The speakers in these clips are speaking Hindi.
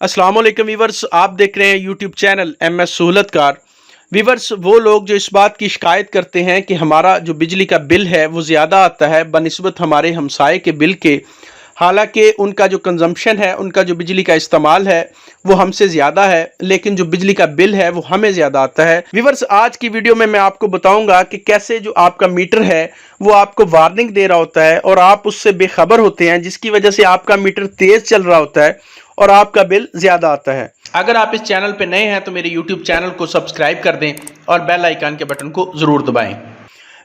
अस्सलाम वालेकुम वीवर्स, आप देख रहे हैं यूट्यूब चैनल MS सहूलतकार। वीवर्स, वो लोग जो इस बात की शिकायत करते हैं कि हमारा जो बिजली का बिल है वो ज़्यादा आता है बनिस्बत हमारे हमसाए के बिल के। हालांकि उनका जो कंजम्पशन है, उनका जो बिजली का इस्तेमाल है वो हमसे ज़्यादा है, लेकिन जो बिजली का बिल है वो हमें ज़्यादा आता है। वीवर्स, आज की वीडियो में मैं आपको बताऊंगा कि कैसे जो आपका मीटर है वो आपको वार्निंग दे रहा होता है और आप उससे बेखबर होते हैं, जिसकी वजह से आपका मीटर तेज़ चल रहा होता है और आपका बिल ज़्यादा आता है। अगर आप इस चैनल पे नए हैं तो मेरे यूट्यूब चैनल को सब्सक्राइब कर दें और बेल आइकन के बटन को ज़रूर दबाएं।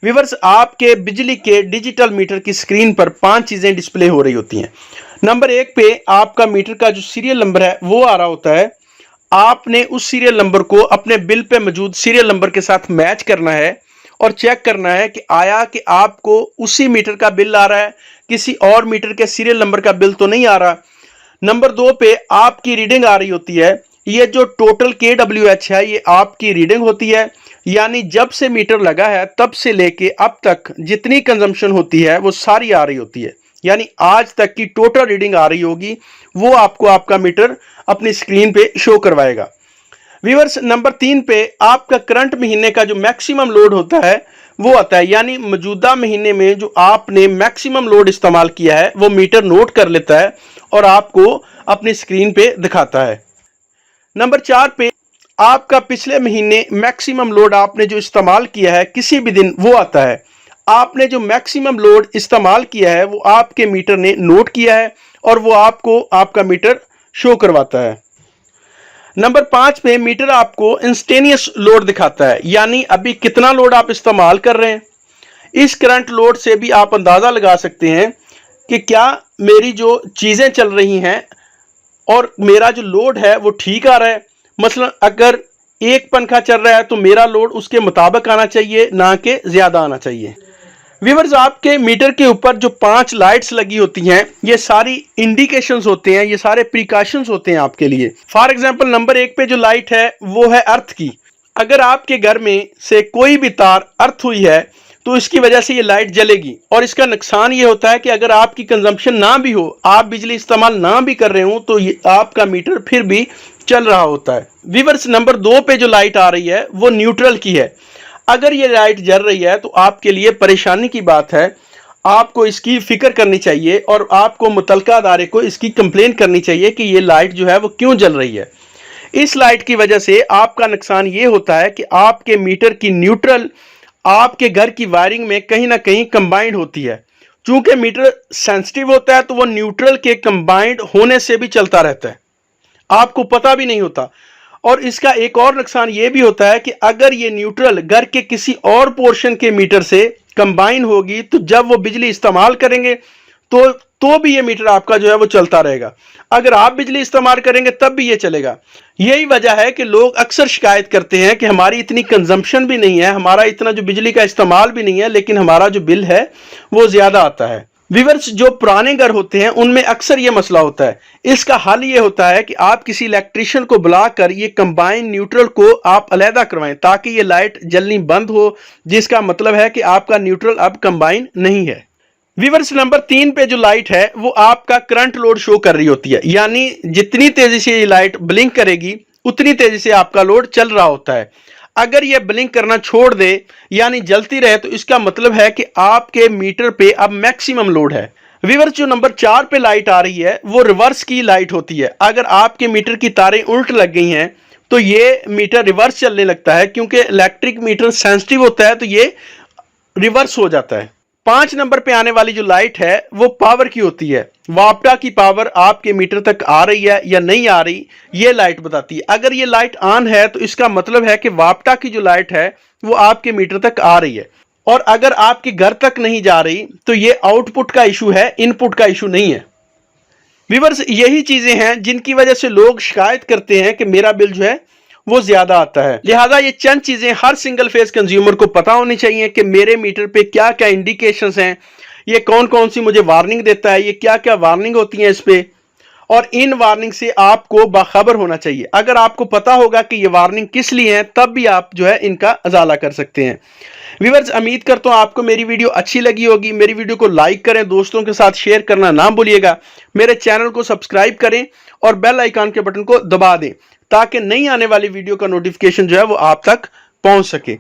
व्यूअर्स, आपके बिजली के डिजिटल मीटर की स्क्रीन पर 5 चीज़ें डिस्प्ले हो रही होती हैं। नंबर 1 पे आपका मीटर का जो सीरियल नंबर है वो आ रहा होता है। आपने उस सीरियल नंबर को अपने बिल पे मौजूद सीरियल नंबर के साथ मैच करना है और चेक करना है कि आया कि आपको उसी मीटर का बिल आ रहा है, किसी और मीटर के सीरियल नंबर का बिल तो नहीं आ रहा। नंबर 2 पे आपकी रीडिंग आ रही होती है। ये जो टोटल KWH है ये आपकी रीडिंग होती है, यानी जब से मीटर लगा है तब से लेके अब तक जितनी कंजम्पशन होती है वो सारी आ रही होती है, यानी आज तक की टोटल रीडिंग आ रही होगी, वो आपको आपका मीटर अपनी स्क्रीन पे शो करवाएगा। व्यूअर्स, नंबर 3 पे आपका करंट महीने का जो मैक्सिमम लोड होता है वो आता है, यानी मौजूदा महीने में जो आपने मैक्सिमम लोड इस्तेमाल किया है वो मीटर नोट कर लेता है और आपको अपनी स्क्रीन पे दिखाता है। नंबर 4 पे आपका पिछले महीने मैक्सिमम लोड आपने जो इस्तेमाल किया है किसी भी दिन वो आता है। आपने जो मैक्सिमम लोड इस्तेमाल किया है वो आपके मीटर ने नोट किया है और वो आपको आपका मीटर शो करवाता है। नंबर 5 पे मीटर आपको इंस्टेनियस लोड दिखाता है, यानी अभी कितना लोड आप इस्तेमाल कर रहे हैं। इस करंट लोड से भी आप अंदाज़ा लगा सकते हैं कि क्या मेरी जो चीज़ें चल रही हैं और मेरा जो लोड है वो ठीक आ रहा है। मसलन अगर एक पंखा चल रहा है तो मेरा लोड उसके मुताबिक आना चाहिए, ना कि ज़्यादा आना चाहिए। व्यूअर्स, आपके मीटर के ऊपर जो 5 लाइट्स लगी होती हैं ये सारी इंडिकेशंस होते हैं, ये सारे प्रिकॉशंस होते हैं आपके लिए। फॉर एग्जांपल, नंबर 1 पे जो लाइट है वो है अर्थ की। अगर आपके घर में से कोई भी तार अर्थ हुई है तो इसकी वजह से ये लाइट जलेगी, और इसका नुकसान ये होता है कि अगर आपकी कंजम्पशन ना भी हो, आप बिजली इस्तेमाल ना भी कर रहे हो, तो ये आपका मीटर फिर भी चल रहा होता है। व्यूअर्स, नंबर 2 पे जो लाइट आ रही है वो न्यूट्रल की है। अगर ये लाइट जल रही है तो आपके लिए परेशानी की बात है, आपको इसकी फिक्र करनी चाहिए और आपको मुतलका अदारे को इसकी कंप्लेन करनी चाहिए कि ये लाइट जो है वो क्यों जल रही है। इस लाइट की वजह से आपका नुकसान ये होता है कि आपके मीटर की न्यूट्रल आपके घर की वायरिंग में कहीं ना कहीं कंबाइंड होती है। चूंकि मीटर सेंसिटिव होता है तो वो न्यूट्रल के कंबाइंड होने से भी चलता रहता है, आपको पता भी नहीं होता। और इसका एक और नुकसान ये भी होता है कि अगर ये न्यूट्रल घर के किसी और पोर्शन के मीटर से कंबाइन होगी तो जब वो बिजली इस्तेमाल करेंगे तो भी ये मीटर आपका जो है वो चलता रहेगा। अगर आप बिजली इस्तेमाल करेंगे तब भी ये चलेगा। यही वजह है कि लोग अक्सर शिकायत करते हैं कि हमारी इतनी कंजम्पशन भी नहीं है, हमारा इतना जो बिजली का इस्तेमाल भी नहीं है, लेकिन हमारा जो बिल है वो ज़्यादा आता है। व्यूअर्स, जो पुराने घर होते हैं उनमें अक्सर ये मसला होता है। इसका हल ये होता है कि आप किसी इलेक्ट्रिशियन को बुलाकर ये कंबाइन न्यूट्रल को आप अलहदा करवाएं ताकि ये लाइट जलनी बंद हो, जिसका मतलब है कि आपका न्यूट्रल अब कंबाइन नहीं है। व्यूअर्स, नंबर 3 पे जो लाइट है वो आपका करंट लोड शो कर रही होती है, यानी जितनी तेजी से ये लाइट ब्लिंक करेगी उतनी तेजी से आपका लोड चल रहा होता है। अगर ये ब्लिंक करना छोड़ दे यानी जलती रहे तो इसका मतलब है कि आपके मीटर पे अब मैक्सिमम लोड है। व्यूअर्स, जो नंबर 4 पे लाइट आ रही है वो रिवर्स की लाइट होती है। अगर आपके मीटर की तारें उल्ट लग गई हैं तो ये मीटर रिवर्स चलने लगता है, क्योंकि इलेक्ट्रिक मीटर सेंसिटिव होता है तो ये रिवर्स हो जाता है। 5 नंबर पे आने वाली जो लाइट है वो पावर की होती है। वापटा की पावर आपके मीटर तक आ रही है या नहीं आ रही, ये लाइट बताती है। अगर ये लाइट ऑन है तो इसका मतलब है कि वापटा की जो लाइट है वो आपके मीटर तक आ रही है, और अगर आपके घर तक नहीं जा रही तो ये आउटपुट का इशू है, इनपुट का इशू नहीं है। व्यूअर्स, यही चीजें हैं जिनकी वजह से लोग शिकायत करते हैं कि मेरा बिल जो है वो ज्यादा आता है। लिहाजा ये चंद चीजें हर सिंगल फेज कंज्यूमर को पता होनी चाहिए कि मेरे मीटर पे क्या क्या इंडिकेशंस हैं, ये कौन कौन सी मुझे वार्निंग देता है, ये क्या क्या वार्निंग होती है इस पे, और इन वार्निंग से आपको बाखबर होना चाहिए। अगर आपको पता होगा कि ये वार्निंग किस लिए है, तब भी आप जो है इनका अजाला कर सकते हैं। व्यूअर्स, उम्मीद करता हूं आपको मेरी वीडियो अच्छी लगी होगी। मेरी वीडियो को लाइक करें, दोस्तों के साथ शेयर करना ना भूलिएगा। मेरे चैनल को सब्सक्राइब करें और बेल आइकन के बटन को दबा दें ताकि नई आने वाली वीडियो का नोटिफिकेशन जो है वो आप तक पहुंच सके।